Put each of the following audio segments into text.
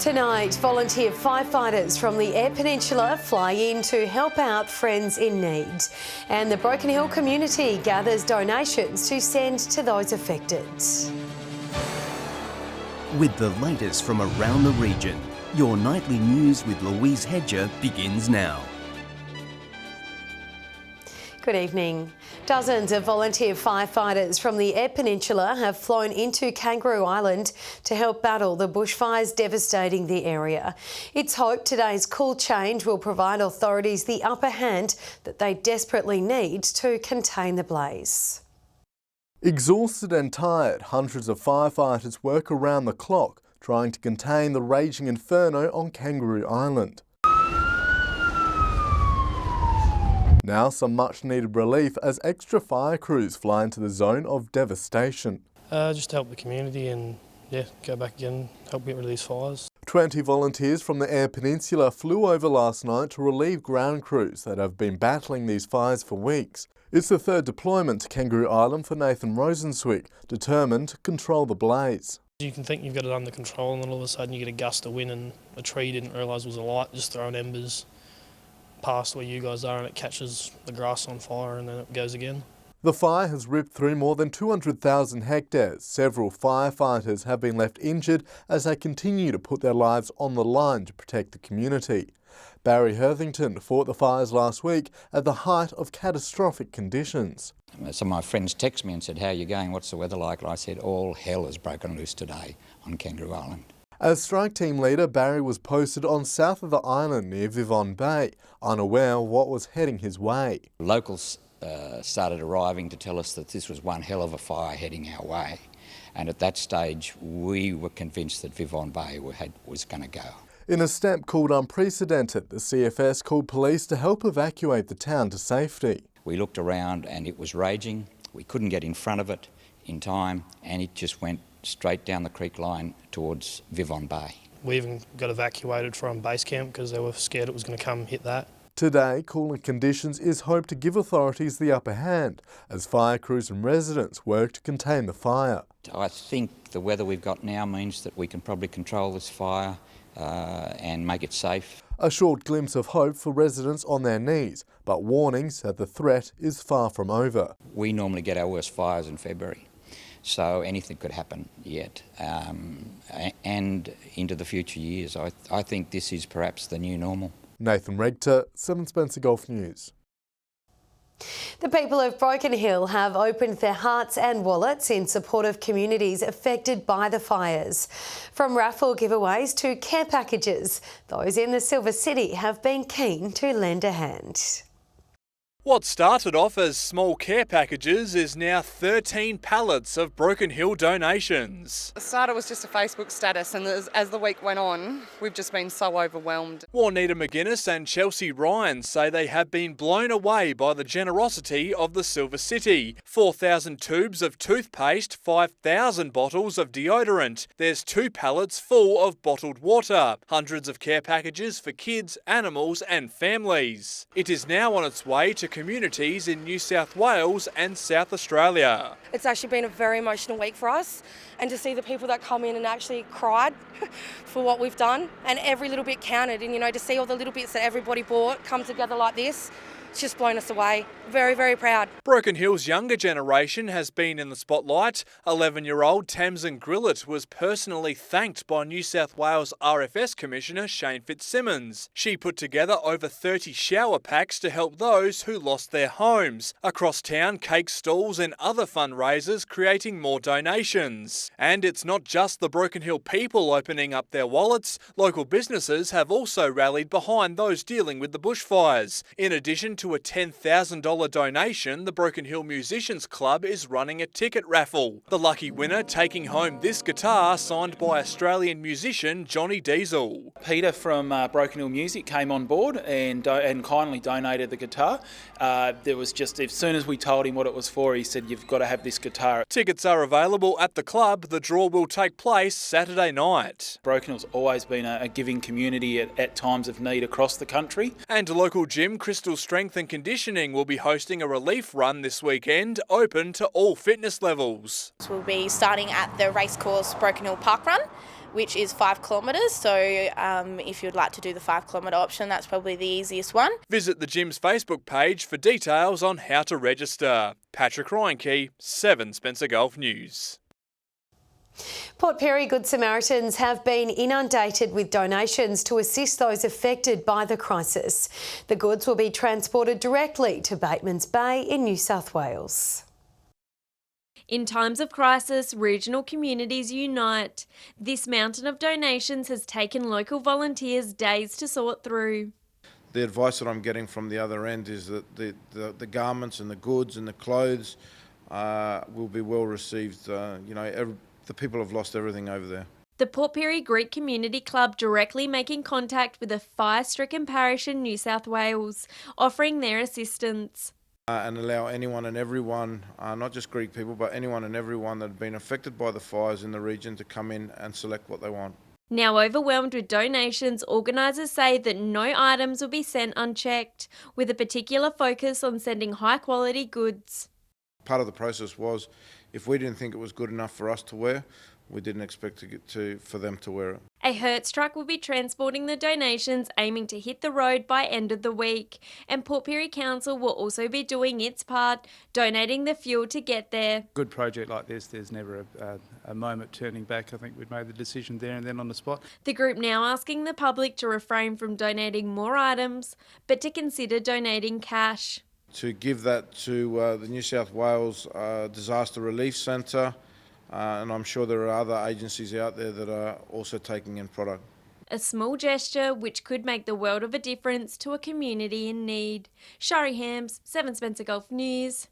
Tonight, volunteer firefighters from the Eyre Peninsula fly in to help out friends in need. And the Broken Hill community gathers donations to send to those affected. With the latest from around the region, your nightly news with Louise Hedger begins now. Good evening. Dozens of volunteer firefighters from the Eyre Peninsula have flown into Kangaroo Island to help battle the bushfires devastating the area. It's hoped today's cool change will provide authorities the upper hand that they desperately need to contain the blaze. Exhausted and tired, hundreds of firefighters work around the clock trying to contain the raging inferno on Kangaroo Island. Now some much needed relief as extra fire crews fly into the zone of devastation. Just to help the community and go back again, help get rid of these fires. 20 volunteers from the Eyre Peninsula flew over last night to relieve ground crews that have been battling these fires for weeks. It's the third deployment to Kangaroo Island for Nathan Rosenswick, determined to control the blaze. You can think you've got it under control and then all of a sudden you get a gust of wind and a tree you didn't realise was a light, just throwing embers past where you guys are and it catches the grass on fire and then it goes again. The fire has ripped through more than 200,000 hectares. Several firefighters have been left injured as they continue to put their lives on the line to protect the community. Barry Herthington fought the fires last week at the height of catastrophic conditions. Some of my friends texted me and said, "How are you going? What's the weather like?" And I said, "All hell has broken loose today on Kangaroo Island." As strike team leader, Barry was posted on south of the island near Vivon Bay, unaware of what was heading his way. Locals started arriving to tell us that this was one hell of a fire heading our way. And at that stage, we were convinced that Vivon Bay was going to go. In a step called unprecedented, the CFS called police to help evacuate the town to safety. We looked around and it was raging. We couldn't get in front of it in time and it just went straight down the creek line towards Vivon Bay. We even got evacuated from base camp because they were scared it was going to come hit that. Today, cooler conditions is hoped to give authorities the upper hand as fire crews and residents work to contain the fire. I think the weather we've got now means that we can probably control this fire and make it safe. A short glimpse of hope for residents on their knees, but warnings that the threat is far from over. We normally get our worst fires in February, so anything could happen yet. And into the future years, I think this is perhaps the new normal. Nathan Regter, 7 Spencer Golf News. The people of Broken Hill have opened their hearts and wallets in support of communities affected by the fires. From raffle giveaways to care packages, those in the Silver City have been keen to lend a hand. What started off as small care packages is now 13 pallets of Broken Hill donations. It started was just a Facebook status and as the week went on, we've just been so overwhelmed. Juanita McGuinness and Chelsea Ryan say they have been blown away by the generosity of the Silver City. 4,000 tubes of toothpaste, 5,000 bottles of deodorant. There's 2 pallets full of bottled water. Hundreds of care packages for kids, animals and families. It is now on its way to communities in New South Wales and South Australia. It's actually been a very emotional week for us, and to see the people that come in and actually cried for what we've done, and every little bit counted, and to see all the little bits that everybody bought come together like this, it's just blown us away. Very, very proud. Broken Hill's younger generation has been in the spotlight. 11-year-old Tamsin Grillett was personally thanked by New South Wales RFS Commissioner Shane Fitzsimmons. She put together over 30 shower packs to help those who lost their homes. Across town, cake stalls and other fundraisers creating more donations. And it's not just the Broken Hill people opening up their wallets. Local businesses have also rallied behind those dealing with the bushfires. In addition to a $10,000 donation, the Broken Hill Musicians Club is running a ticket raffle. The lucky winner taking home this guitar signed by Australian musician Johnny Diesel. Peter from Broken Hill Music came on board and kindly donated the guitar. There was just, as soon as we told him what it was for, he said, "You've got to have this guitar." Tickets are available at the club. The draw will take place Saturday night. Broken Hill's always been a giving community at times of need across the country. And local gym Crystal Strength and Conditioning will be hosting a relief run this weekend, open to all fitness levels. We'll be starting at the racecourse Broken Hill Park Run, which is 5 kilometres. So if you'd like to do the 5 kilometre option, that's probably the easiest one. Visit the gym's Facebook page for details on how to register. Patrick Reinke, 7 Spencer Gulf News. Port Pirie Good Samaritans have been inundated with donations to assist those affected by the crisis. The goods will be transported directly to Batemans Bay in New South Wales. In times of crisis, regional communities unite. This mountain of donations has taken local volunteers days to sort through. The advice that I'm getting from the other end is that the garments and the goods and the clothes will be well received. The people have lost everything over there. The Port Pirie Greek Community Club directly making contact with a fire-stricken parish in New South Wales, offering their assistance. And allow anyone and everyone, not just Greek people, but anyone and everyone that have been affected by the fires in the region to come in and select what they want. Now overwhelmed with donations, organisers say that no items will be sent unchecked, with a particular focus on sending high-quality goods. Part of the process was, if we didn't think it was good enough for us to wear, we didn't expect for them to wear it. A Hertz truck will be transporting the donations, aiming to hit the road by end of the week. And Port Pirie Council will also be doing its part, donating the fuel to get there. Good project like this, there's never a moment turning back. I think we'd made the decision there and then on the spot. The group now asking the public to refrain from donating more items, but to consider donating cash. To give that to the New South Wales Disaster Relief Centre, and I'm sure there are other agencies out there that are also taking in product. A small gesture which could make the world of a difference to a community in need. Shari Hams, 7 Spencer Gulf News.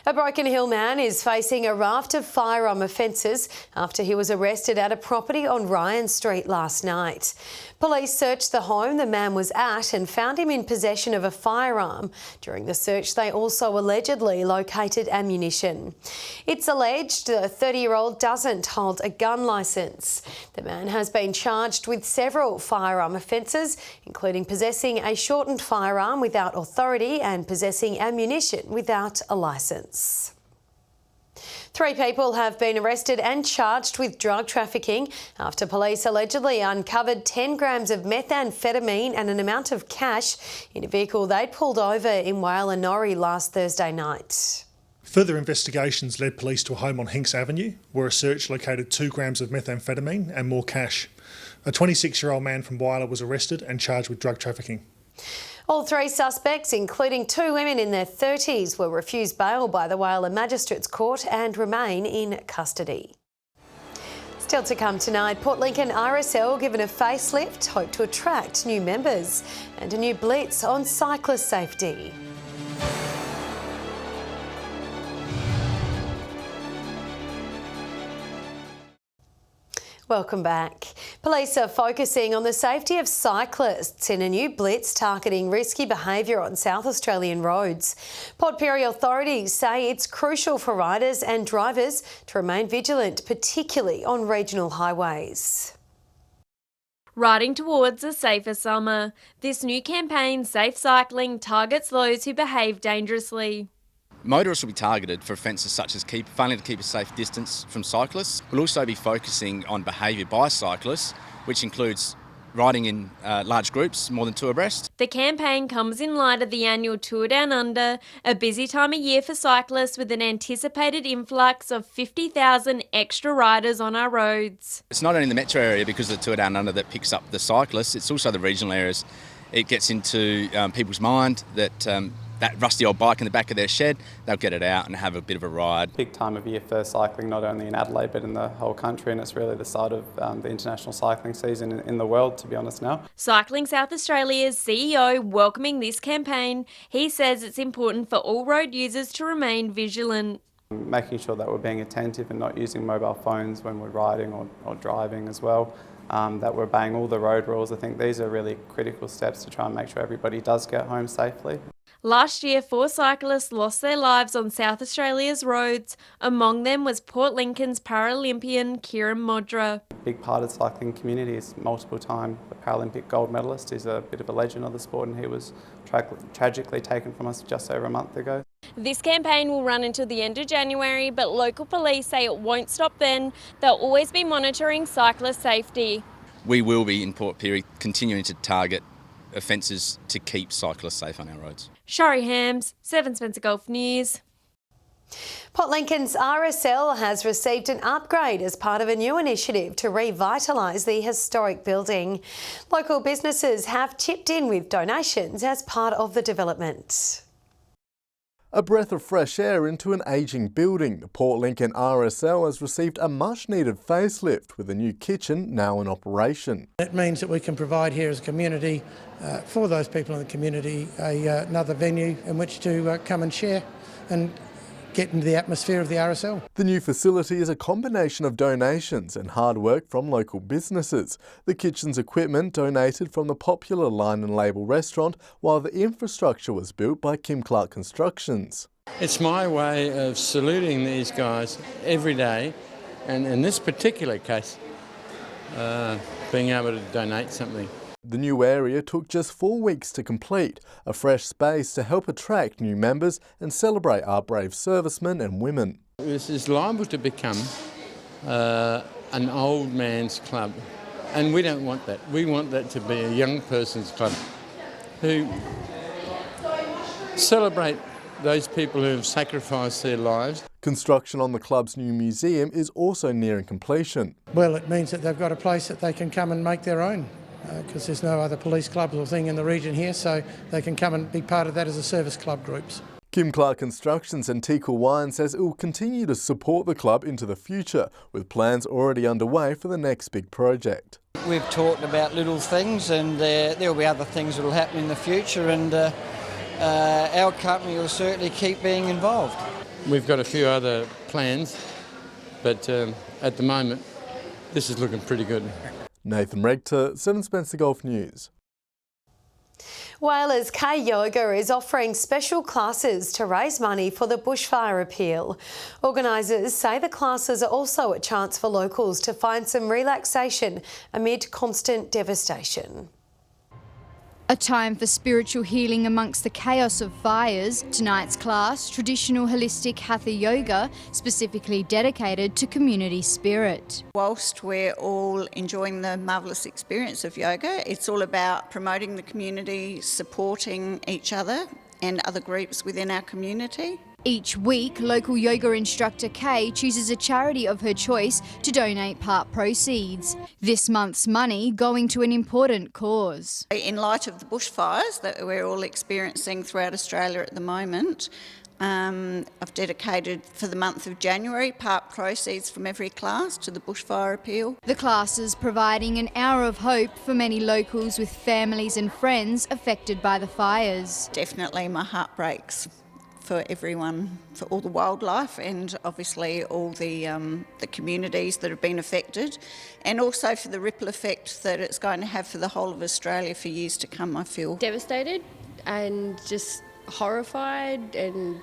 A Broken Hill man is facing a raft of firearm offences after he was arrested at a property on Ryan Street last night. Police searched the home the man was at and found him in possession of a firearm. During the search, they also allegedly located ammunition. It's alleged the 30-year-old doesn't hold a gun licence. The man has been charged with several firearm offences, including possessing a shortened firearm without authority and possessing ammunition without a licence. 3 people have been arrested and charged with drug trafficking after police allegedly uncovered 10 grams of methamphetamine and an amount of cash in a vehicle they'd pulled over in Wailanori last Thursday night. Further investigations led police to a home on Hinks Avenue, where a search located 2 grams of methamphetamine and more cash. A 26-year-old man from Waiala was arrested and charged with drug trafficking. All 3 suspects, including 2 women in their 30s, were refused bail by the Waiala Magistrates Court and remain in custody. Still to come tonight, Port Lincoln RSL given a facelift, hope to attract new members, and a new blitz on cyclist safety. Welcome back. Police are focusing on the safety of cyclists in a new blitz targeting risky behaviour on South Australian roads. Port Pirie authorities say it's crucial for riders and drivers to remain vigilant, particularly on regional highways. Riding towards a safer summer. This new campaign, Safe Cycling, targets those who behave dangerously. Motorists will be targeted for offences such as failing to keep a safe distance from cyclists. We'll also be focusing on behaviour by cyclists, which includes riding in large groups, more than 2 abreast. The campaign comes in light of the annual Tour Down Under, a busy time of year for cyclists with an anticipated influx of 50,000 extra riders on our roads. It's not only the metro area because of the Tour Down Under that picks up the cyclists, it's also the regional areas. It gets into people's mind that that rusty old bike in the back of their shed, they'll get it out and have a bit of a ride. Big time of year for cycling, not only in Adelaide but in the whole country, and it's really the start of the international cycling season in the world, to be honest now. Cycling South Australia's CEO welcoming this campaign. He says it's important for all road users to remain vigilant. Making sure that we're being attentive and not using mobile phones when we're riding or driving as well. That we're obeying all the road rules. I think these are really critical steps to try and make sure everybody does get home safely. Last year, 4 cyclists lost their lives on South Australia's roads. Among them was Port Lincoln's Paralympian Kieran Modra. A big part of the cycling community is multiple-time Paralympic gold medalist. He's a bit of a legend of the sport, and he was tragically taken from us just over a month ago. This campaign will run until the end of January, but local police say it won't stop then. They'll always be monitoring cyclist safety. We will be in Port Pirie continuing to target offences to keep cyclists safe on our roads. Shari Hams, 7 Spencer Golf News. Port Lincoln's RSL has received an upgrade as part of a new initiative to revitalise the historic building. Local businesses have chipped in with donations as part of the development. A breath of fresh air into an ageing building, the Port Lincoln RSL has received a much-needed facelift with a new kitchen now in operation. It means that we can provide here as a community, for those people in the community, another venue in which to come and share and get into the atmosphere of the RSL. The new facility is a combination of donations and hard work from local businesses. The kitchen's equipment donated from the popular Line and Label restaurant, while the infrastructure was built by Kim Clark Constructions. It's my way of saluting these guys every day, and in this particular case, being able to donate something. The new area took just 4 weeks to complete, a fresh space to help attract new members and celebrate our brave servicemen and women. This is liable to become an old man's club, and we don't want that. We want that to be a young person's club who celebrate those people who have sacrificed their lives. Construction on the club's new museum is also nearing completion. Well, it means that they've got a place that they can come and make their own, because there's no other police clubs or thing in the region here, so they can come and be part of that as a service club groups. Kim Clark Constructions and Tikal Wine says it will continue to support the club into the future, with plans already underway for the next big project. We've talked about little things, and there will be other things that will happen in the future, and our company will certainly keep being involved. We've got a few other plans, but at the moment, this is looking pretty good. Nathan Regter, 7 Spencer Golf News. Whalers Kayoko is offering special classes to raise money for the bushfire appeal. Organisers say the classes are also a chance for locals to find some relaxation amid constant devastation. A time for spiritual healing amongst the chaos of fires. Tonight's class, traditional holistic hatha yoga, specifically dedicated to community spirit. Whilst we're all enjoying the marvellous experience of yoga, it's all about promoting the community, supporting each other and other groups within our community. Each week, local yoga instructor Kay chooses a charity of her choice to donate part proceeds. This month's money going to an important cause. In light of the bushfires that we're all experiencing throughout Australia at the moment, I've dedicated for the month of January part proceeds from every class to the bushfire appeal. The classes providing an hour of hope for many locals with families and friends affected by the fires. Definitely my heart breaks for everyone, for all the wildlife and obviously all the communities that have been affected, and also for the ripple effect that it's going to have for the whole of Australia for years to come, I feel. Devastated and just horrified and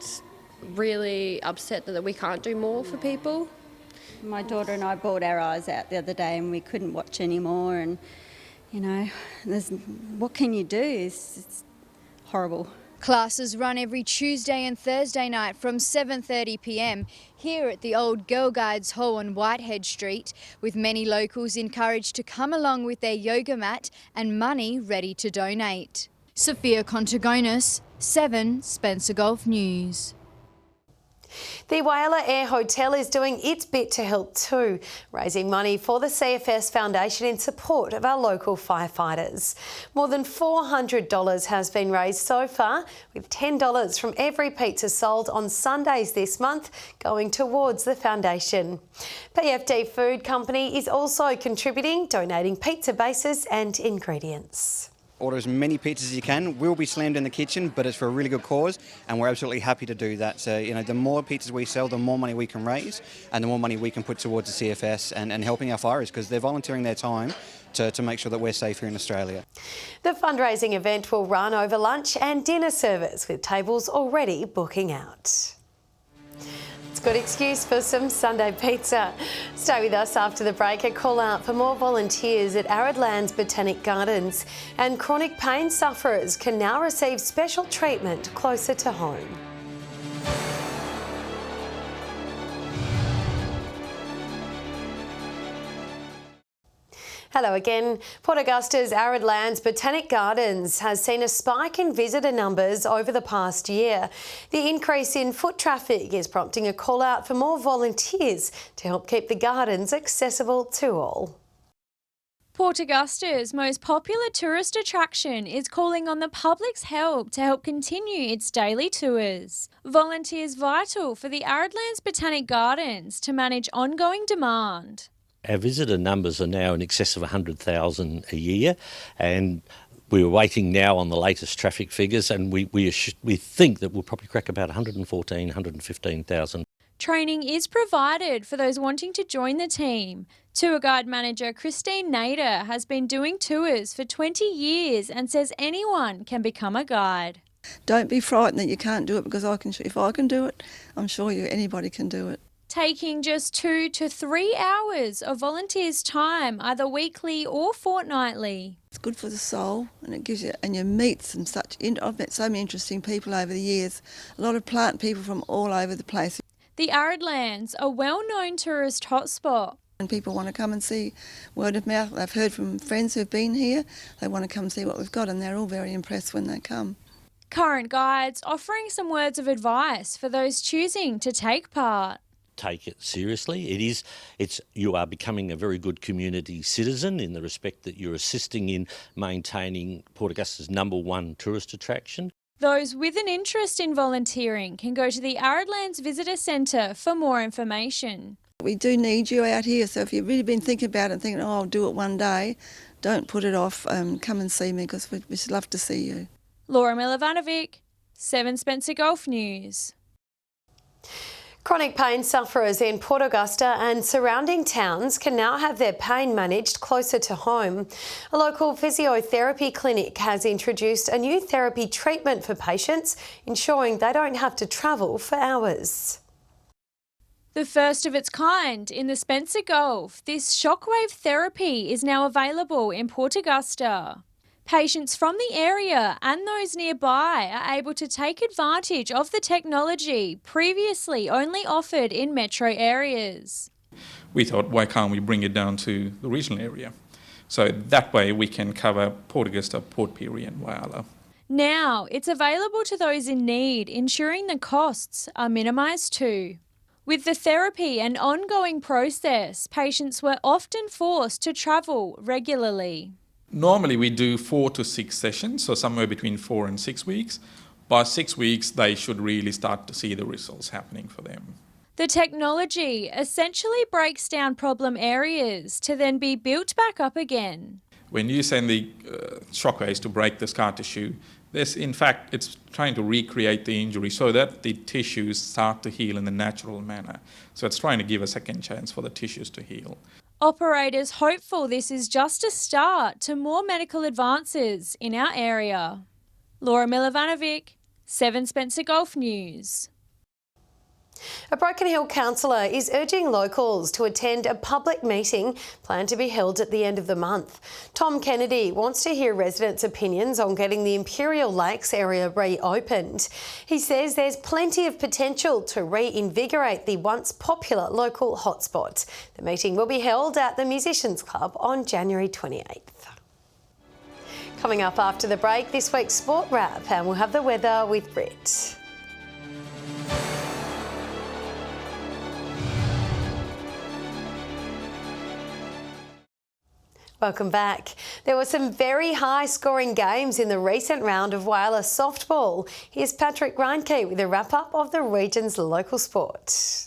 really upset that we can't do more for people. My daughter and I bawled our eyes out the other day and we couldn't watch anymore, and you know, what can you do? It's horrible. Classes run every Tuesday and Thursday night from 7:30 p.m. here at the old Girl Guides Hall on Whitehead Street, with many locals encouraged to come along with their yoga mat and money ready to donate. Sophia Contagonis, 7 Spencer Golf News. The Whyalla Air Hotel is doing its bit to help too, raising money for the CFS Foundation in support of our local firefighters. More than $400 has been raised so far, with $10 from every pizza sold on Sundays this month going towards the foundation. PFD Food Company is also contributing, donating pizza bases and ingredients. Order as many pizzas as you can. We'll be slammed in the kitchen, but it's for a really good cause, and we're absolutely happy to do that. So, you know, the more pizzas we sell, the more money we can raise, and the more money we can put towards the CFS and helping our firers, because they're volunteering their time to make sure that we're safe here in Australia. The fundraising event will run over lunch and dinner service, with tables already booking out. It's a good excuse for some Sunday pizza. Stay with us after the break. A call out for more volunteers at Arid Lands Botanic Gardens, and chronic pain sufferers can now receive special treatment closer to home. Hello again. Port Augusta's Arid Lands Botanic Gardens has seen a spike in visitor numbers over the past year. The increase in foot traffic is prompting a call out for more volunteers to help keep the gardens accessible to all. Port Augusta's most popular tourist attraction is calling on the public's help to help continue its daily tours. Volunteers vital for the Arid Lands Botanic Gardens to manage ongoing demand. Our visitor numbers are now in excess of 100,000 a year, and we're waiting now on the latest traffic figures, and we think that we'll probably crack about 114,000, 115,000. Training is provided for those wanting to join the team. Tour guide manager Christine Nader has been doing tours for 20 years and says anyone can become a guide. Don't be frightened that you can't do it, because if I can do it, I'm sure anybody can do it. Taking just 2 to 3 hours of volunteers' time, either weekly or fortnightly. It's good for the soul, and it gives you, and you meet I've met so many interesting people over the years, a lot of plant people from all over the place. The Arid Lands, a well-known tourist hotspot. And people want to come and see, word of mouth. I've heard from friends who've been here, they want to come see what we've got, and they're all very impressed when they come. Current guides offering some words of advice for those choosing to take part. Take it seriously. You are becoming a very good community citizen in the respect that you're assisting in maintaining Port Augusta's #1 tourist attraction. Those with an interest in volunteering can go to the Arid Lands Visitor Centre for more information. We do need you out here, so if you've really been thinking about it and thinking, I'll do it one day, don't put it off. Come and see me, because we'd love to see you. Laura Milovanovic, 7 Spencer Golf News. Chronic pain sufferers in Port Augusta and surrounding towns can now have their pain managed closer to home. A local physiotherapy clinic has introduced a new therapy treatment for patients, ensuring they don't have to travel for hours. The first of its kind in the Spencer Gulf, this Shockwave Therapy is now available in Port Augusta. Patients from the area and those nearby are able to take advantage of the technology previously only offered in metro areas. We thought, why can't we bring it down to the regional area? So that way we can cover Port Augusta, Port Pirie and Whyalla. Now it's available to those in need, ensuring the costs are minimised too. With the therapy an ongoing process, patients were often forced to travel regularly. Normally we do 4 to 6 sessions, so somewhere between 4 and 6 weeks. By 6 weeks, they should really start to see the results happening for them. The technology essentially breaks down problem areas to then be built back up again. When you send the shockwaves to break the scar tissue, it's trying to recreate the injury so that the tissues start to heal in the natural manner. So it's trying to give a second chance for the tissues to heal. Operators hopeful this is just a start to more medical advances in our area. Laura Milovanovic, 7 Spencer Golf News. A Broken Hill councillor is urging locals to attend a public meeting planned to be held at the end of the month. Tom Kennedy wants to hear residents' opinions on getting the Imperial Lakes area reopened. He says there's plenty of potential to reinvigorate the once popular local hotspot. The meeting will be held at the Musicians Club on January 28th. Coming up after the break, this week's Sport Wrap, and we'll have the weather with Britt. Welcome back. There were some very high-scoring games in the recent round of Whyalla softball. Here's Patrick Reinke with a wrap-up of the region's local sport.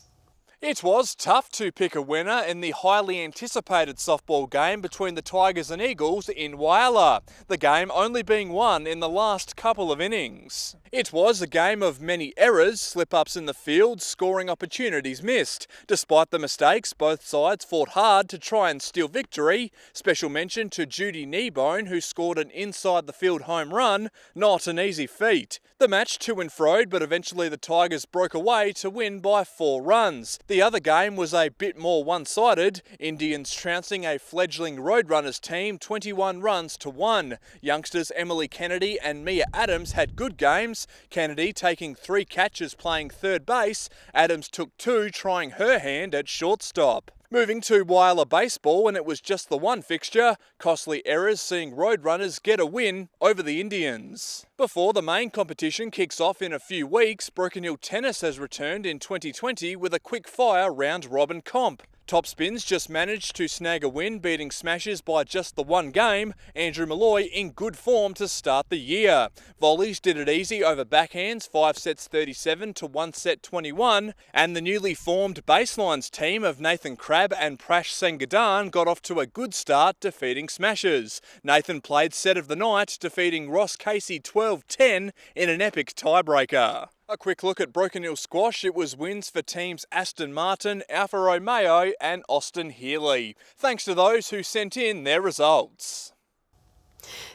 It was tough to pick a winner in the highly anticipated softball game between the Tigers and Eagles in Whyalla, the game only being won in the last couple of innings. It was a game of many errors, slip-ups in the field, scoring opportunities missed. Despite the mistakes, both sides fought hard to try and steal victory. Special mention to Judy Kneebone, who scored an inside-the-field home run, not an easy feat. The match to and froed, but eventually the Tigers broke away to win by 4 runs. The other game was a bit more one-sided, Indians trouncing a fledgling Roadrunners team 21 runs to 1. Youngsters Emily Kennedy and Mia Adams had good games, Kennedy taking 3 catches playing third base. Adams took 2 trying her hand at shortstop. Moving to Whyalla baseball, and it was just the one fixture, costly errors seeing Roadrunners get a win over the Indians. Before the main competition kicks off in a few weeks, Broken Hill Tennis has returned in 2020 with a quick-fire round-robin comp. Top Spins just managed to snag a win, beating Smashers by just the one game. Andrew Malloy in good form to start the year. Volleys did it easy over backhands, 5 sets 37 to 1 set 21. And the newly formed Baselines team of Nathan Crabb and Prash Sengadan got off to a good start, defeating Smashers. Nathan played set of the night, defeating Ross Casey 12-10 in an epic tiebreaker. A quick look at Broken Hill Squash. It was wins for teams Aston Martin, Alfa Romeo and Austin Healey. Thanks to those who sent in their results.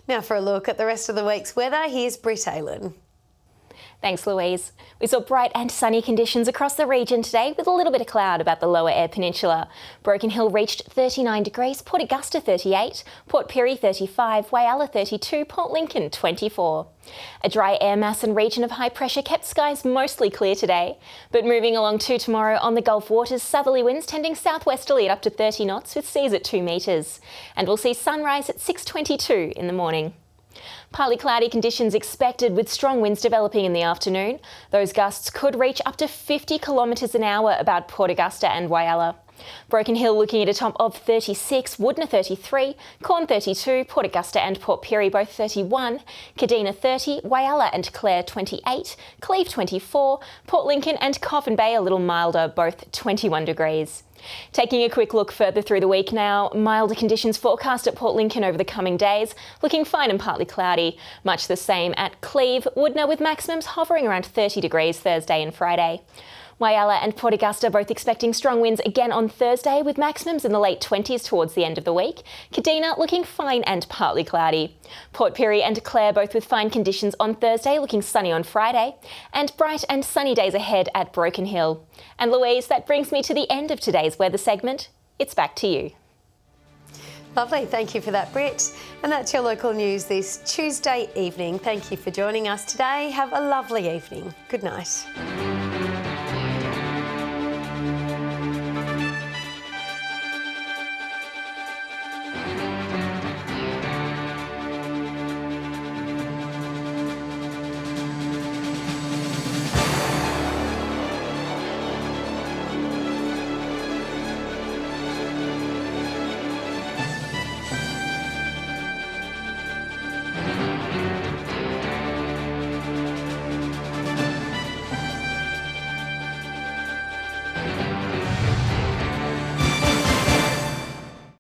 Now for a look at the rest of the week's weather, here's Britt Aylen. Thanks, Louise. We saw bright and sunny conditions across the region today with a little bit of cloud about the lower Eyre Peninsula. Broken Hill reached 39 degrees, Port Augusta 38, Port Pirie 35, Whyalla 32, Port Lincoln 24. A dry air mass and region of high pressure kept skies mostly clear today, but moving along to tomorrow on the Gulf waters, southerly winds tending southwesterly at up to 30 knots with seas at 2 metres. And we'll see sunrise at 6:22 in the morning. Partly cloudy conditions expected with strong winds developing in the afternoon. Those gusts could reach up to 50 kilometres an hour about Port Augusta and Whyalla. Broken Hill looking at a top of 36, Woodner 33, Corn 32, Port Augusta and Port Pirie both 31, Kadina 30, Whyalla and Clare 28, Cleve 24, Port Lincoln and Coffin Bay a little milder, both 21 degrees. Taking a quick look further through the week now, milder conditions forecast at Port Lincoln over the coming days, looking fine and partly cloudy. Much the same at Cleve, Woodner with maximums hovering around 30 degrees Thursday and Friday. Whyalla and Port Augusta both expecting strong winds again on Thursday with maximums in the late 20s towards the end of the week. Kadina looking fine and partly cloudy. Port Pirie and Clare both with fine conditions on Thursday, looking sunny on Friday. And bright and sunny days ahead at Broken Hill. And Louise, that brings me to the end of today's weather segment. It's back to you. Lovely, thank you for that, Britt. And that's your local news this Tuesday evening. Thank you for joining us today. Have a lovely evening. Good night.